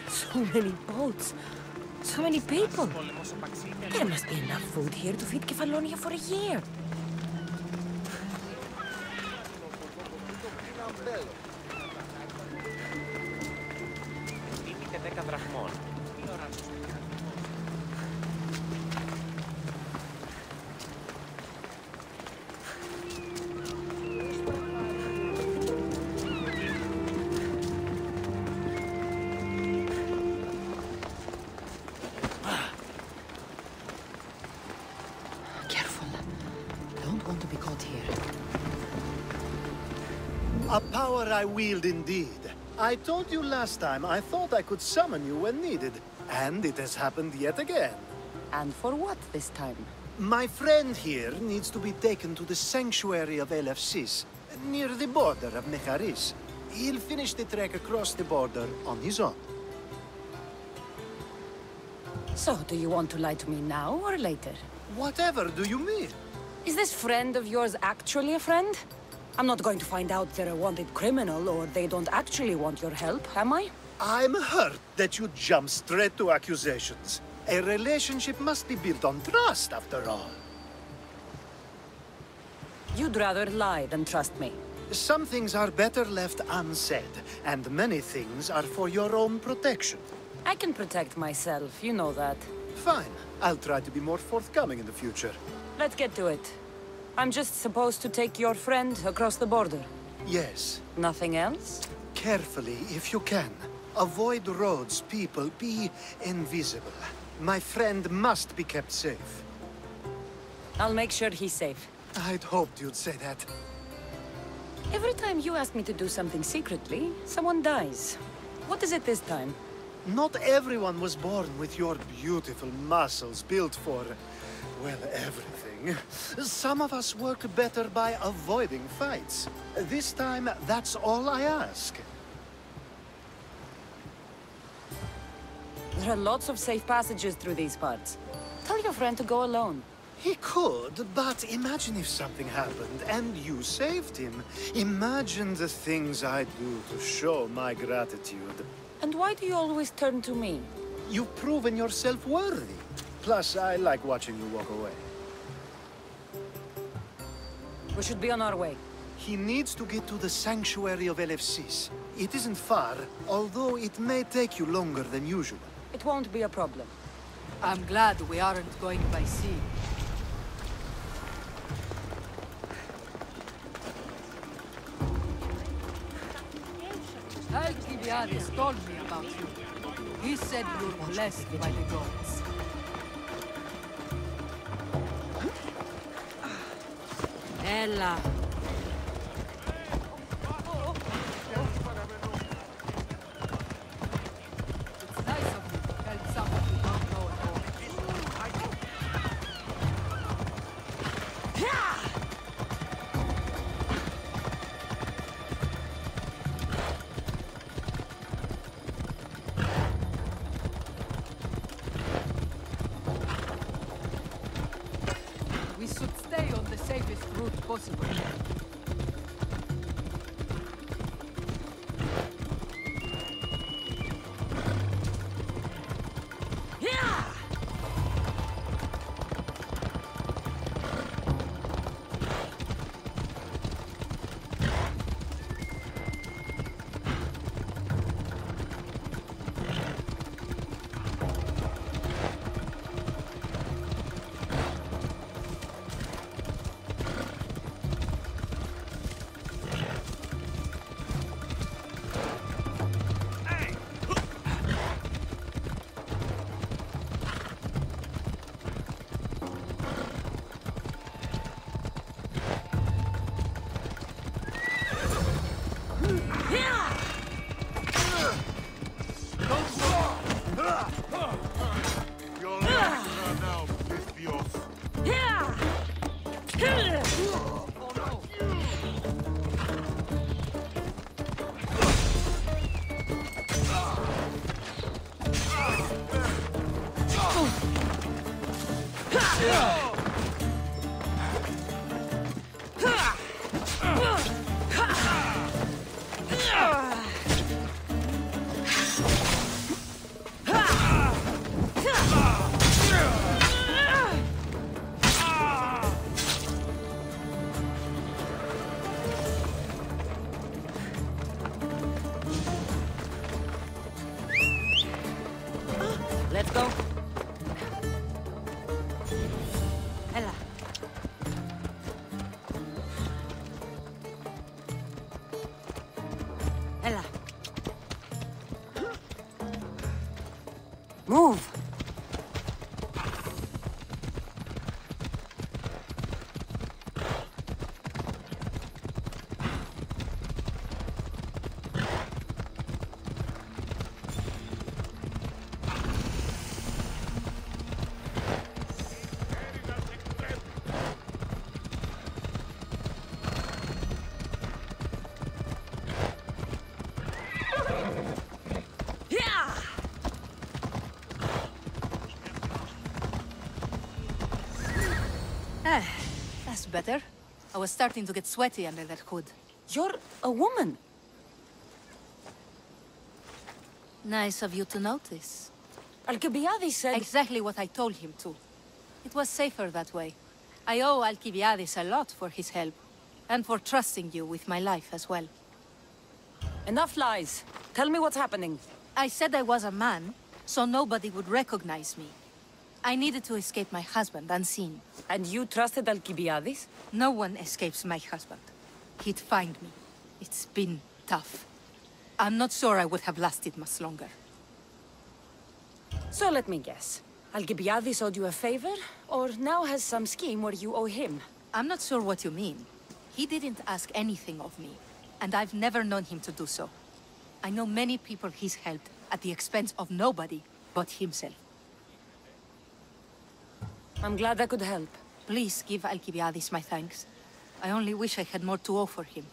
So many boats. So many people. There must be enough food here to feed Kefalonia for a year. A power I wield indeed. I told you last time I thought I could summon you when needed, and it has happened yet again. And for what this time? My friend here needs to be taken to the sanctuary of Elefsis, near the border of Mecharis. He'll finish the trek across the border on his own. So, do you want to lie to me now or later? Whatever do you mean? Is this friend of yours actually a friend? I'm not going to find out they're a wanted criminal or they don't actually want your help, am I? I'm hurt that you jump straight to accusations. A relationship must be built on trust, after all. You'd rather lie than trust me. Some things are better left unsaid, and many things are for your own protection. I can protect myself, you know that. Fine. I'll try to be more forthcoming in the future. Let's get to it. I'm just supposed to take your friend across the border. Yes. Nothing else? Carefully, if you can. Avoid roads, people, be invisible. My friend must be kept safe. I'll make sure he's safe. I'd hoped you'd say that. Every time you ask me to do something secretly, someone dies. What is it this time? Not everyone was born with your beautiful muscles built for, well, everything. Some of us work better by avoiding fights. This time, that's all I ask. There are lots of safe passages through these parts. Tell your friend to go alone. He could, but imagine if something happened and you saved him. Imagine the things I'd do to show my gratitude. And why do you always turn to me? You've proven yourself worthy. Plus, I like watching you walk away. We should be on our way. He needs to get to the sanctuary of Elefsis. It isn't far, although it may take you longer than usual. It won't be a problem. I'm glad we aren't going by sea. I'll give Alcibiades told me about you. He said you're blessed by the gods. Ella. It's nice of you to help someone who don't know at all. We should stay on the safest route possible. Let's go. Ella. Ella. Move. That's better. I was starting to get sweaty under that hood. You're a woman. Nice of you to notice. Alcibiades said... Exactly what I told him to. It was safer that way. I owe Alcibiades a lot for his help. And for trusting you with my life as well. Enough lies. Tell me what's happening. I said I was a man, so nobody would recognize me. I needed to escape my husband unseen. And you trusted Alcibiades? No one escapes my husband. He'd find me. It's been tough. I'm not sure I would have lasted much longer. So let me guess. Alcibiades owed you a favor, or now has some scheme where you owe him? I'm not sure what you mean. He didn't ask anything of me, and I've never known him to do so. I know many people he's helped at the expense of nobody but himself. I'm glad I could help. Please give Alcibiades my thanks. I only wish I had more to offer him.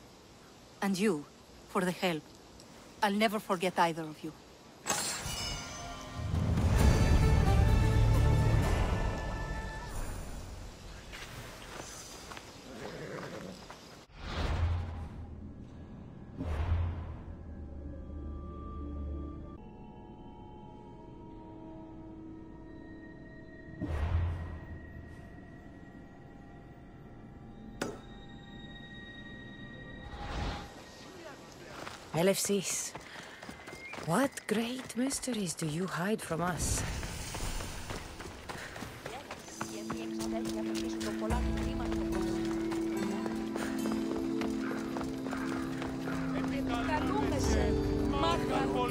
And you, for the help. I'll never forget either of you. LFCs. What great mysteries do you hide from us?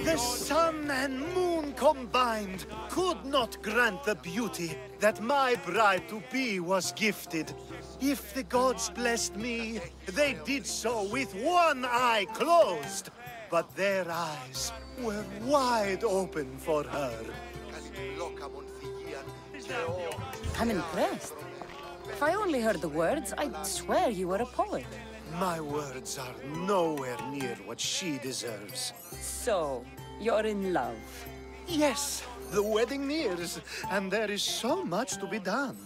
The sun and moon combined could not grant the beauty that my bride-to-be was gifted. If the gods blessed me, they did so with one eye closed. But their eyes were wide open for her. I'm impressed. If I only heard the words, I'd swear you were a poet. My words are nowhere near what she deserves. So, you're in love. Yes, the wedding nears, and there is so much to be done.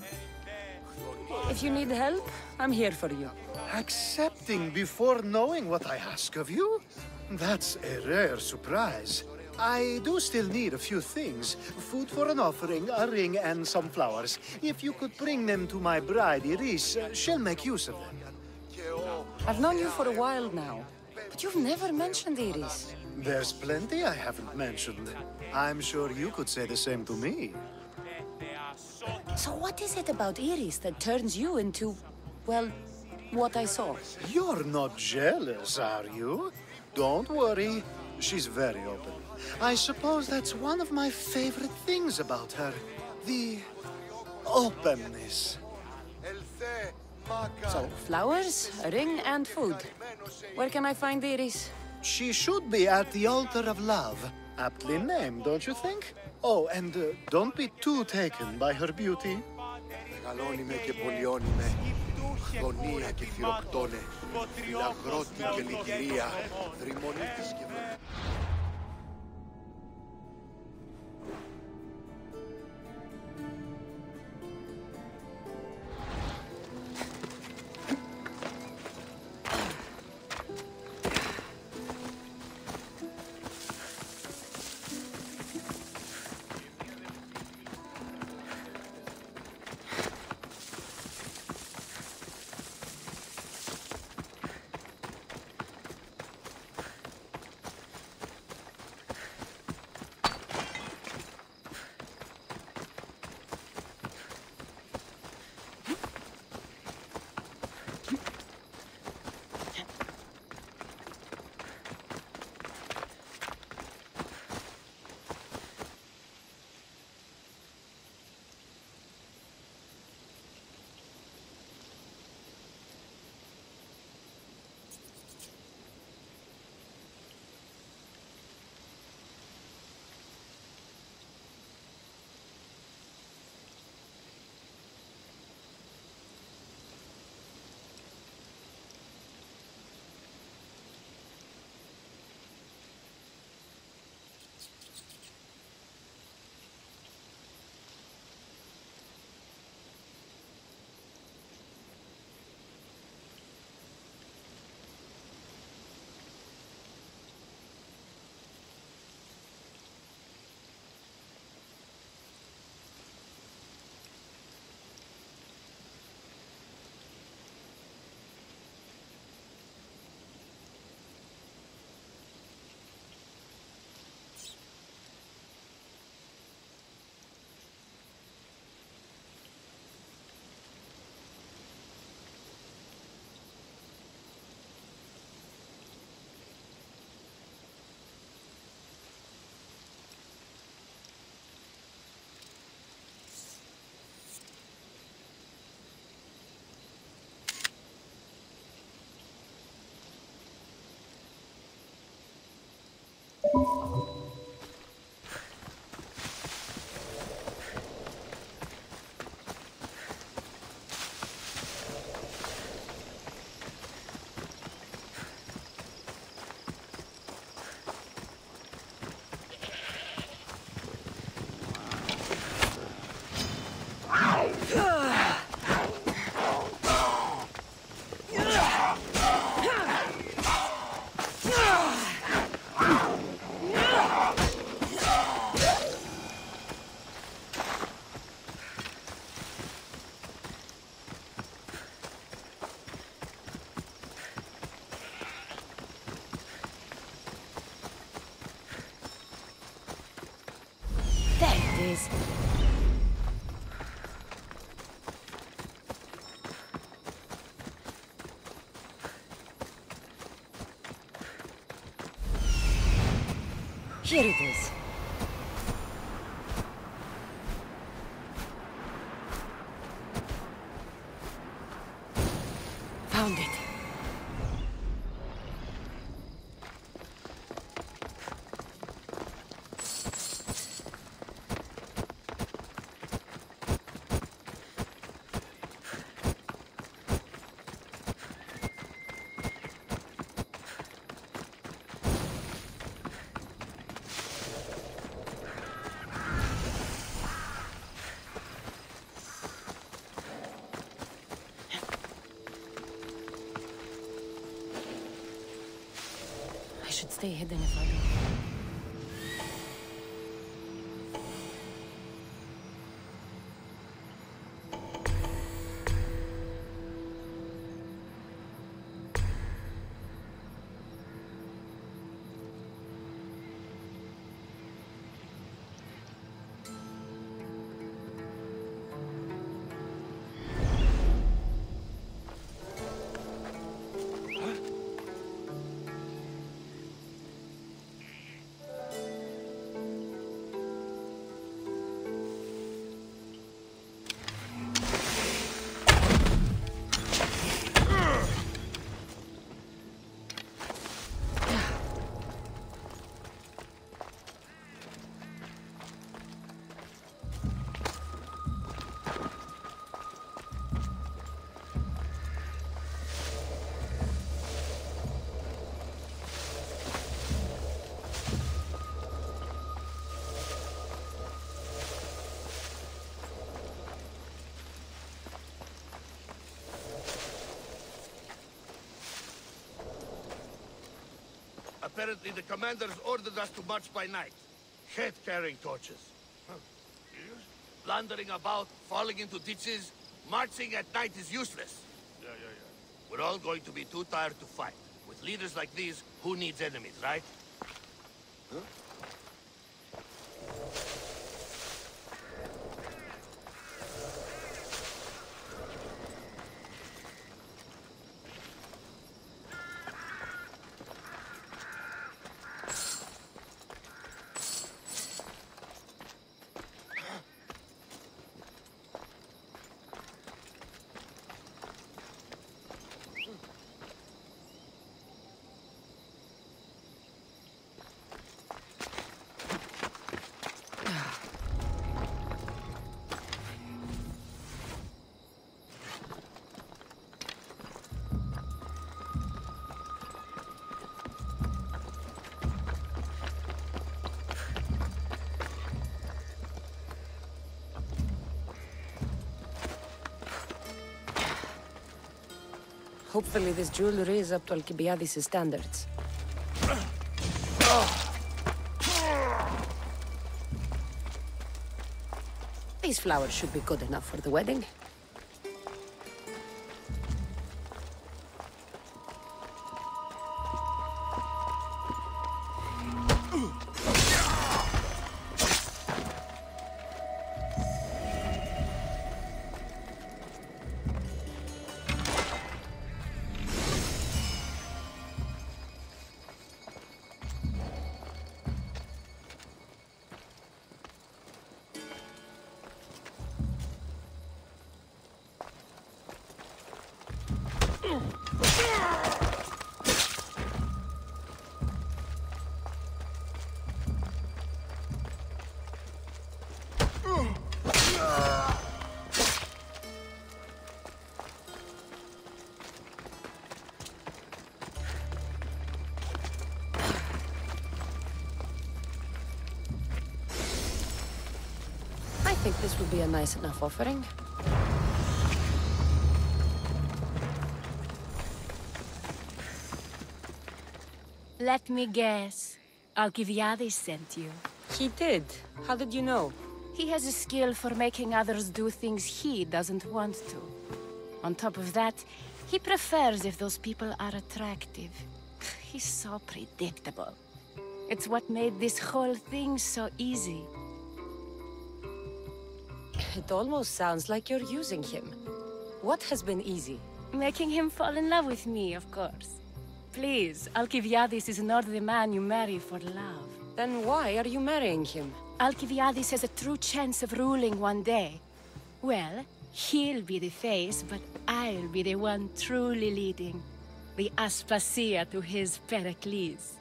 If you need help, I'm here for you. Accepting before knowing what I ask of you? That's a rare surprise. I do still need a few things. Food for an offering, a ring, and some flowers. If you could bring them to my bride, Iris, she'll make use of them. I've known you for a while now, but you've never mentioned Iris. There's plenty I haven't mentioned. I'm sure you could say the same to me. So what is it about Iris that turns you into, well, what I saw? You're not jealous, are you? Don't worry. She's very open. I suppose that's one of my favorite things about her. The openness. So, flowers, a ring, and food. Where can I find Iris? She should be at the altar of love. Aptly named, don't you think? Oh, and don't be too taken by her beauty. Μεγαλώνει και πολιώνει με, γωνία και θυροκτώνε, φιλαγρότη και λυτηρία, δρυμονίτης και Is. Here it is. Found it. I should stay hidden if I go. Apparently the commanders ordered us to march by night. Head-carrying torches. Huh. Yes? Blundering about, falling into ditches. Marching at night is useless. Yeah. We're all going to be too tired to fight. With leaders like these, who needs enemies, right? Huh? Hopefully this jewelry is up to Alcibiades' standards. These flowers should be good enough for the wedding. I think this would be a nice enough offering. Let me guess. Alcibiades sent you. He did. How did you know? He has a skill for making others do things he doesn't want to. On top of that, he prefers if those people are attractive. He's so predictable. It's what made this whole thing so easy. It almost sounds like you're using him. What has been easy? Making him fall in love with me, of course. Please, Alcibiades is not the man you marry for love. Then why are you marrying him? Alcibiades has a true chance of ruling one day. Well, he'll be the face, but I'll be the one truly leading. The Aspasia to his Pericles.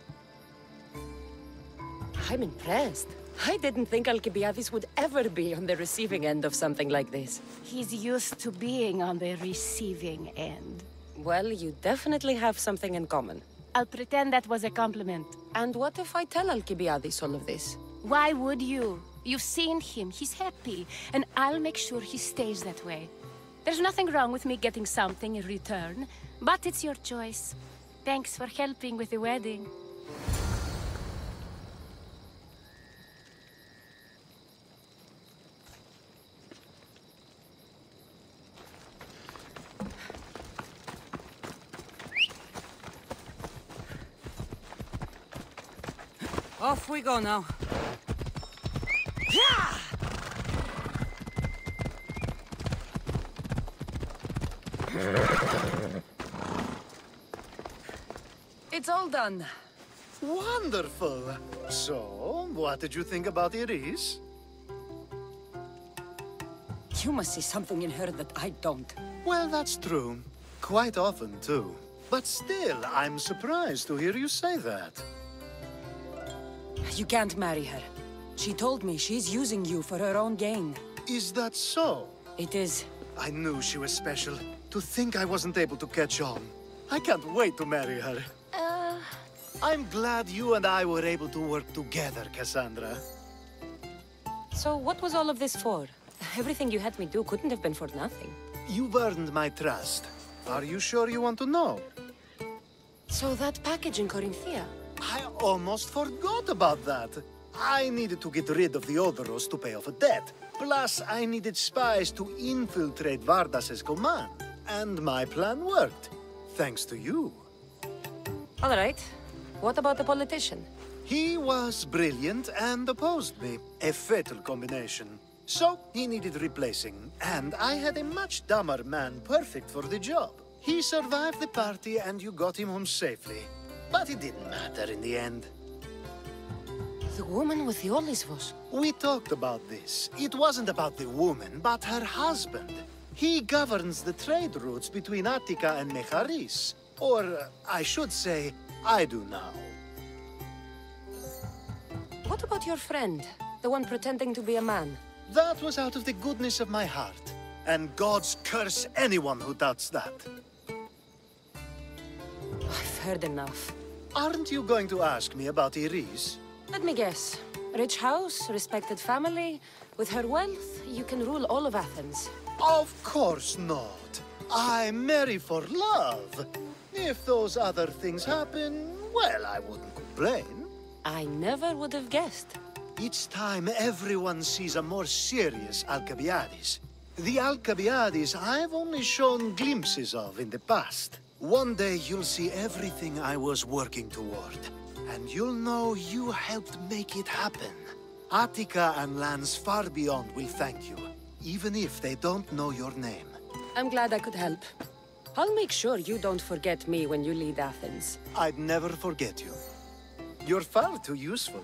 I'm impressed. I didn't think Alcibiades would ever be on the receiving end of something like this. He's used to being on the receiving end. Well, you definitely have something in common. I'll pretend that was a compliment. And what if I tell Alcibiades all of this? Why would you? You've seen him, he's happy, and I'll make sure he stays that way. There's nothing wrong with me getting something in return, but it's your choice. Thanks for helping with the wedding. Off we go now. It's all done. Wonderful. So, what did you think about Iris? You must see something in her that I don't. Well, that's true. Quite often, too. But still, I'm surprised to hear you say that. You can't marry her. She told me she's using you for her own gain. Is that so? It is. I knew she was special. To think I wasn't able to catch on. I can't wait to marry her. I'm glad you and I were able to work together, Cassandra. So what was all of this for? Everything you had me do couldn't have been for nothing. You've earned my trust. Are you sure you want to know? So that package in Corinthia? I almost forgot about that. I needed to get rid of the Odoros to pay off a debt. Plus, I needed spies to infiltrate Vardas's command. And my plan worked. Thanks to you. All right. What about the politician? He was brilliant and opposed me. A fatal combination. So, he needed replacing. And I had a much dumber man perfect for the job. He survived the party and you got him home safely. But it didn't matter in the end. The woman with the Olisvos. We talked about this. It wasn't about the woman, but her husband. He governs the trade routes between Attica and Mecharis. Or, I should say, I do now. What about your friend? The one pretending to be a man? That was out of the goodness of my heart. And gods curse anyone who doubts that. I've heard enough. Aren't you going to ask me about Iris? Let me guess. Rich house, respected family. With her wealth, you can rule all of Athens. Of course not. I marry for love. If those other things happen, well, I wouldn't complain. I never would have guessed. Each time everyone sees a more serious Alcibiades. The Alcibiades I've only shown glimpses of in the past. One day you'll see everything I was working toward. And you'll know you helped make it happen. Attica and lands far beyond will thank you, even if they don't know your name. I'm glad I could help. I'll make sure you don't forget me when you lead Athens. I'd never forget you. You're far too useful.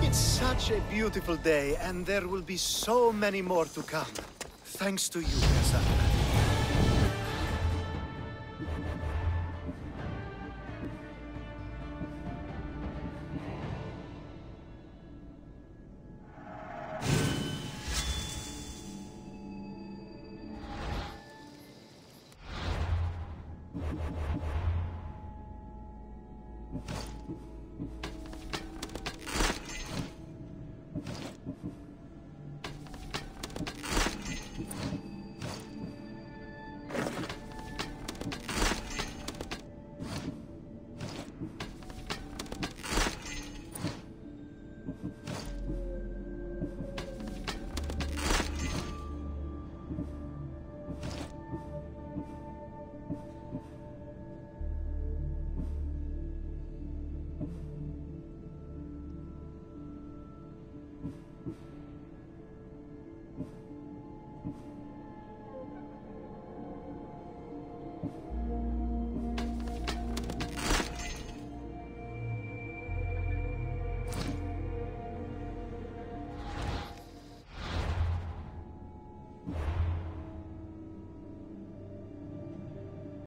It's such a beautiful day, and there will be so many more to come. Thanks to you, Cassandra.